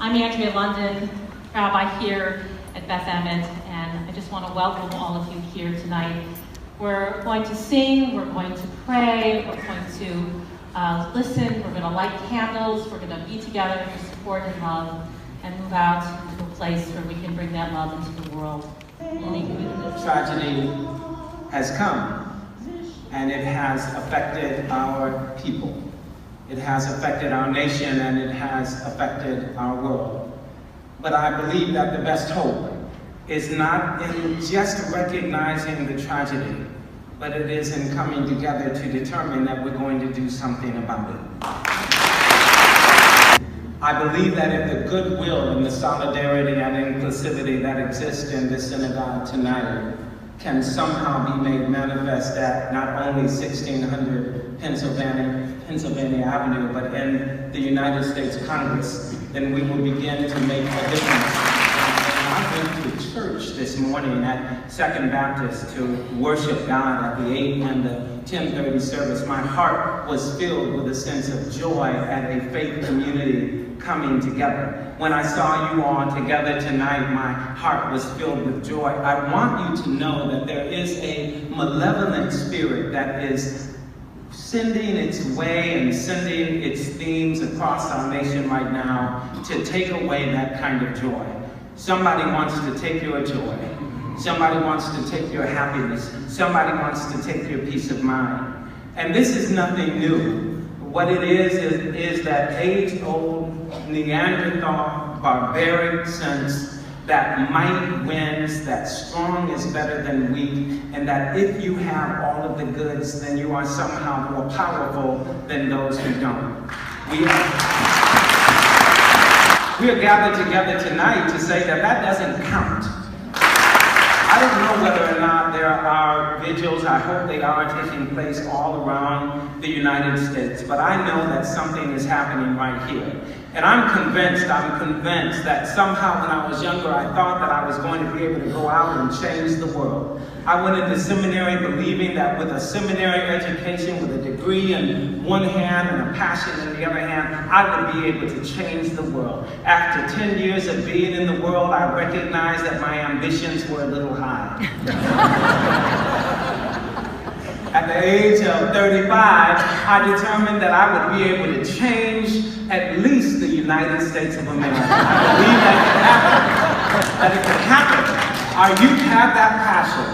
London, Rabbi here at Beth Emet, and I just want to welcome all of you here tonight. We're going to sing, we're going to pray, we're going to listen, we're going to light candles, we're going to be together for support and love, and move out to a place where we can bring that love into the world. Tragedy has come, and it has affected our people. It has affected our nation, and it has affected our world. But I believe that the best hope is not in just recognizing the tragedy, but it is in coming together to determine that we're going to do something about it. I believe that if the goodwill and the solidarity and inclusivity that exist in this synagogue tonight can somehow be made manifest at not only 1600 Pennsylvania Avenue, but in the United States Congress, then we will begin to make a difference. I went to church this morning at Second Baptist to worship God at the 8 and the 10:30 service. My heart was filled with a sense of joy at a faith community coming together. When I saw you all together tonight, my heart was filled with joy. I want you to know that there is a malevolent spirit that is sending its way and sending its themes across our nation right now to take away that kind of joy. Somebody wants to take your joy. Somebody wants to take your happiness. Somebody wants to take your peace of mind. And this is nothing new. What it is that age-old Neanderthal barbaric sense that might wins, that strong is better than weak, and that if you have all of the goods, then you are somehow more powerful than those who don't. We are gathered together tonight to say that that doesn't count. I don't know whether or not there are vigils, I hope they are taking place all around the United States, but I know that something is happening right here. And I'm convinced that somehow when I was younger, I thought that I was going to be able to go out and change the world. I went into seminary believing that with a seminary education, with a degree in one hand and a passion in the other hand, I would be able to change the world. After 10 years of being in the world, I recognized that my ambitions were a little high. At the age of 35, I determined that I would be able to change at least the United States of America. I believe that it could happen. Our youth have that passion.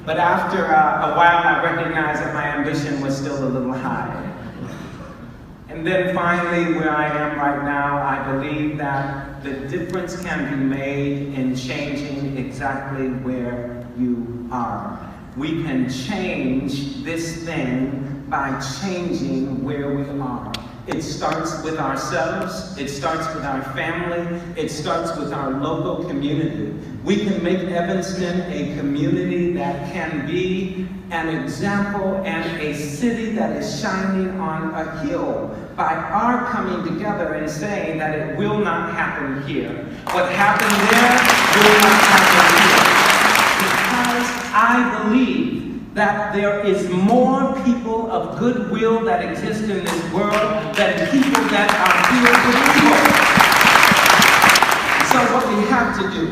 But after a while, I recognized that my ambition was still a little high. And then finally, where I am right now, I believe that the difference can be made in changing exactly where you are. We can change this thing by changing where we are. It starts with ourselves, it starts with our family, it starts with our local community. We can make Evanston a community that can be an example and a city that is shining on a hill by our coming together and saying that it will not happen here. What happened there will not happen here. Because I believe that there is more people of goodwill that exist in this world than people that are filled with evil. So what we have to do,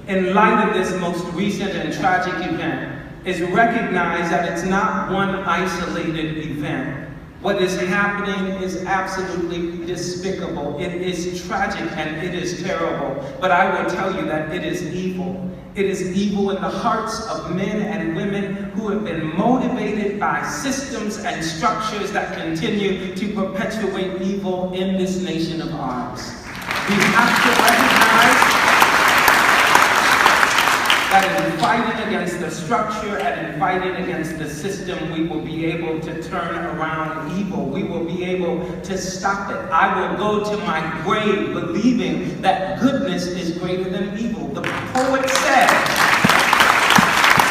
in light of this most recent and tragic event, is recognize that it's not one isolated event. What is happening is absolutely despicable. It is tragic and it is terrible. But I will tell you that it is evil. It is evil in the hearts of men and women who have been motivated by systems and structures that continue to perpetuate evil in this nation of ours. We have to recognize that in fighting against the structure and in fighting against the system, we will be able to turn around evil. We will be able to stop it. I will go to my grave believing that goodness is greater than evil. The poet said,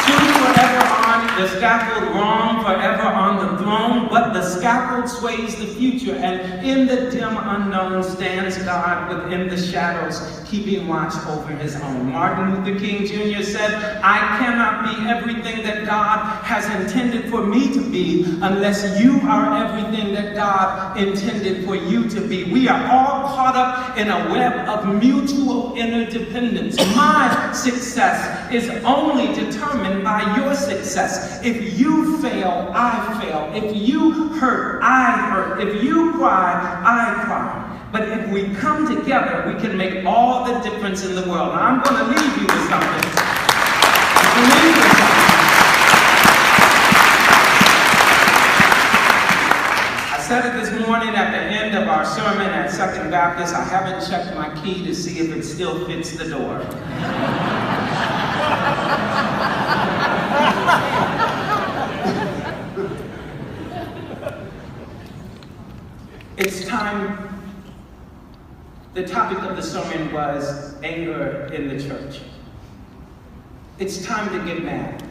"Soon forever on the scaffold, wrong forever on the throne, but the scaffold sways the future, and in the dim unknown stands God within the shadows, keeping watch over his own." Martin Luther King Jr. said, "I cannot be everything that God has intended for me to be unless you are everything that God intended for you to be." We are all caught up in a web of mutual interdependence. My success is only determined by your success. If you fail, I fail. If you hurt, I hurt. If you cry, I cry. But if we come together, we can make all the difference in the world. Now, I'm going to leave you with something. I said it this morning at the end of our sermon at Second Baptist. I haven't checked my key to see if it still fits the door. It's time. The topic of the sermon was anger in the church. It's time to get mad.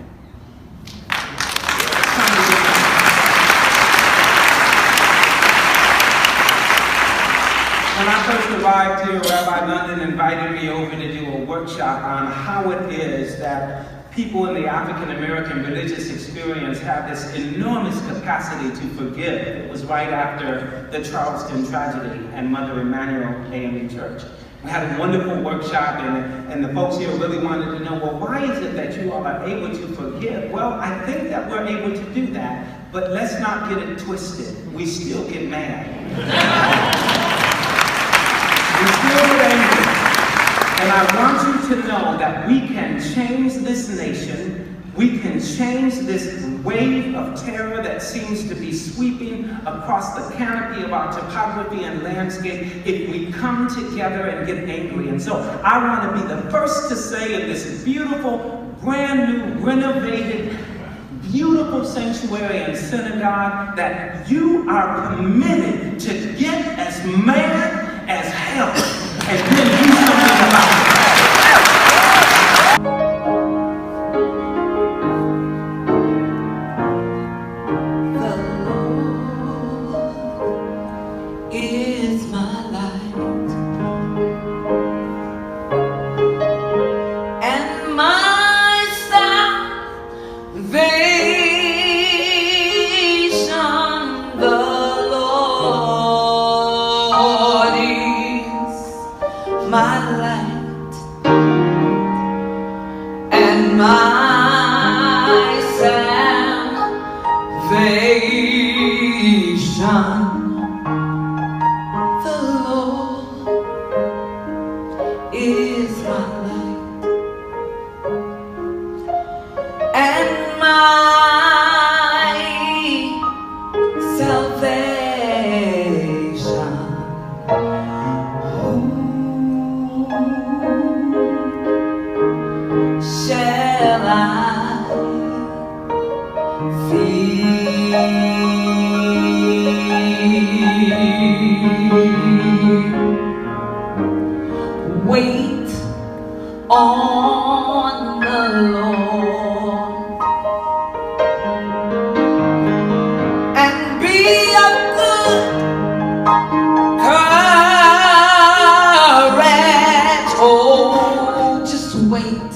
When I first arrived here, Rabbi London invited me over to do a workshop on how it is that people in the African American religious experience have this enormous capacity to forgive. It was right after the Charleston tragedy and Mother Emanuel AME Church. We had a wonderful workshop, and the folks here really wanted to know, well, why is it that you all are able to forgive? Well, I think that we're able to do that, but let's not get it twisted. We still get mad. We still get angry. And I want you to know that we can change this nation. We can change this wave of terror that seems to be sweeping across the canopy of our topography and landscape if we come together and get angry. And so I want to be the first to say in this beautiful, brand new, renovated, beautiful sanctuary and synagogue that you are permitted to get as mad as hell and then do something about it. Wait on the Lord and be of good courage. Oh, just wait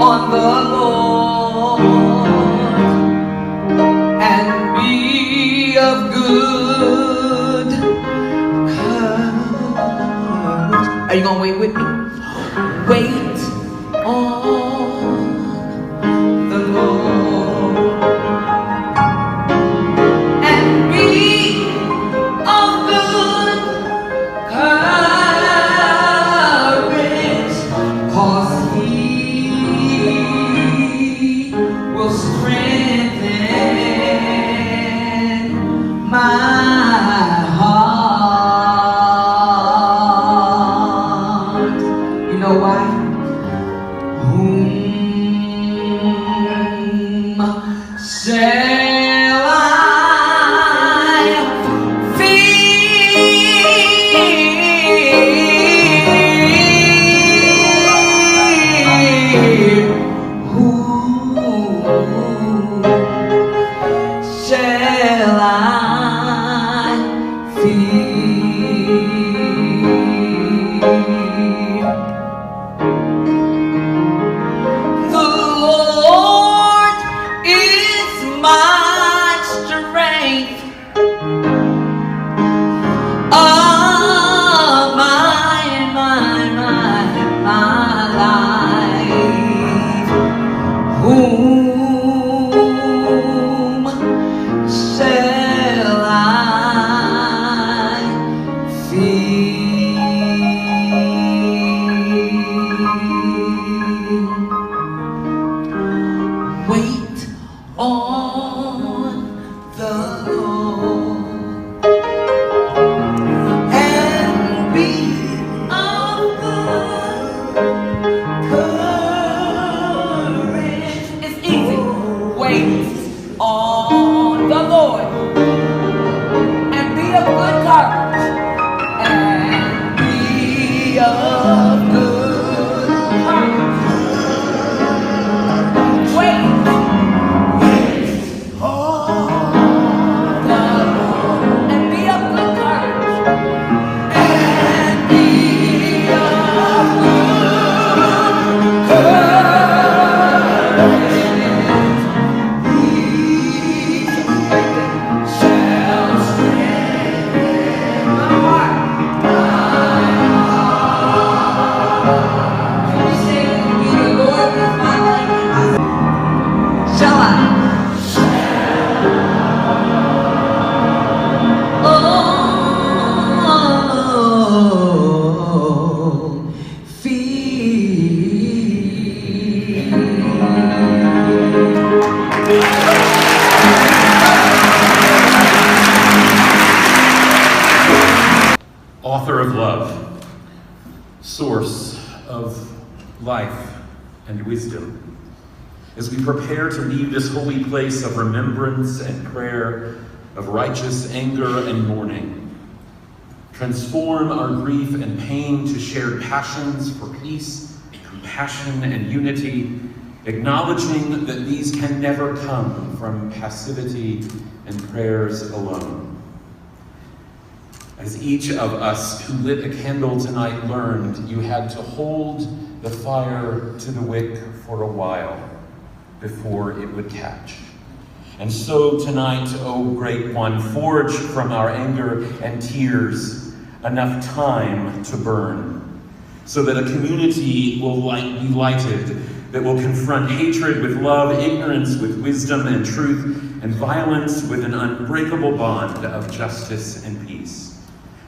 on the Lord and be of good courage. Are you gonna wait with me? Wait on the Lord and be of good courage, 'cause He will strengthen my heart. You know why? Whom shall I fear? Whom shall I fear? The Lord is my strength. Author of love, source of life and wisdom, as we prepare to leave this holy place of remembrance and prayer, of righteous anger and mourning, transform our grief and pain to shared passions for peace, compassion, and unity, acknowledging that these can never come from passivity and prayers alone. As each of us who lit a candle tonight learned, you had to hold the fire to the wick for a while before it would catch. And so tonight, O Great One, forge from our anger and tears enough time to burn, so that a community will be lighted that will confront hatred with love, ignorance with wisdom and truth, and violence with an unbreakable bond of justice and peace.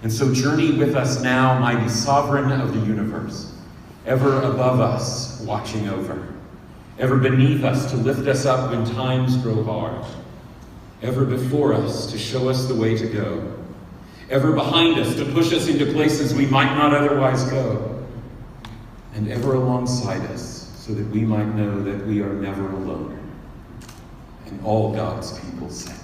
And so journey with us now, mighty sovereign of the universe, ever above us, watching over, ever beneath us to lift us up when times grow hard, ever before us to show us the way to go, ever behind us to push us into places we might not otherwise go, and ever alongside us so that we might know that we are never alone. And all God's people say.